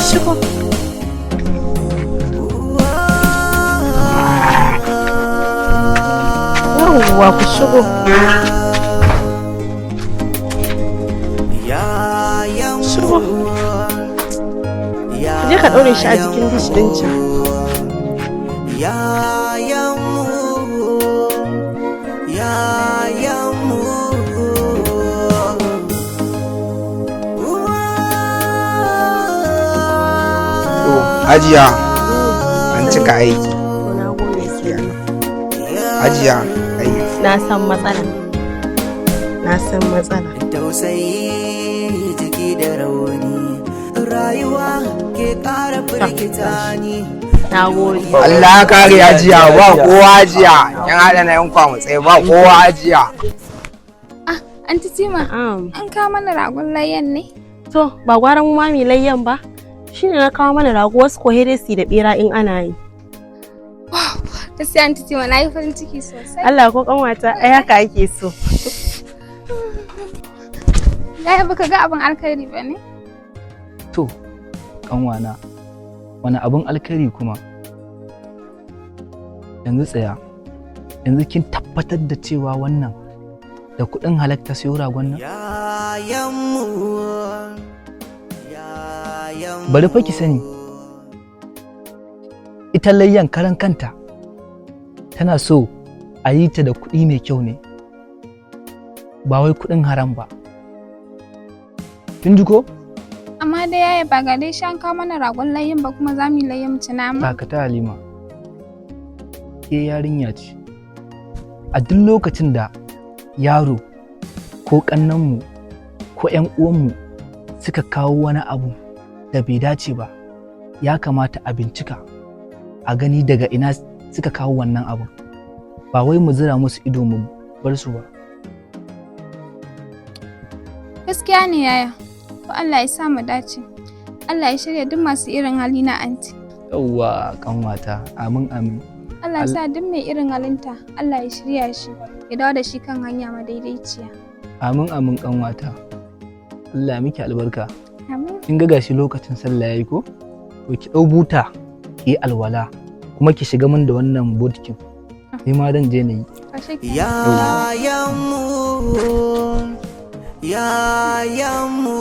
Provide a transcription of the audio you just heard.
shigo. Yawwa ku shigo. Shigo. Je ka ɗaure shi a jikin dish ɗin can. Hajiya, an cika aiki. Hajiya, aiki. Na san matsala. Tausayi jiki da rauni, rayuwa ke ƙara firgita ni. Na gode. Allah kare hajiya, ba kowa hajiya. Yan haɗa na yan kwamutsai ba kowa hajiya. Anti Tima, an kawo mana ragon layyan ne? To, ba gwara mu ma mai layyan ba? Shi ne na kawo mana rago wasu ko heresi da bera in ana yi. Gaskiya Anti Tima na yi farin ciki sosai. Allah ko kanwata ai haka ake so. Yaya baka ga abin alkhairi ba ne? To, kanwana, wani abin alkhairi kuma? Yanzu tsaya, yanzu kin tabbatar da cewa wannan da kuɗin halatta siyo ragon nan? Bari fa ki sani, ita layyan karan kanta tana so a yi ta da kuɗi mai kyau ne, ba wai kuɗin haram ba. Kin ji ko? Amma dai yaya ba ga dai shan kawo mana ragon layyan ba kuma za mu yi layyan mu ci nama? Dakata Halima, ke yarinya ce. A duk lokacin da yaro ko ƙannenmu ko 'yan uwanmu suka kawo wani abu da bai dace ba, ya kamata a bincika a gani daga ina suka kawo wannan abun, ba wai mu zira musu ido mu bar su ba. Gaskiya ne yaya, to Allah ya sa mu dace. Allah ya shirya duk masu irin hali na anti. Yawwa kanwata, amin amin. Allah ya sa duk mai irin halinta, Allah ya shirya shi, ya dawo da shi kan hanya madaidaiciya. Amin amin kanwata. Allah ya miki albarka. Amin. Kin ga gashi lokacin sallah yayi ko? To ki dau buta ki yi alwala kuma ki shiga min da wannan botkin. Ni ma dan je na yi. Ya yamu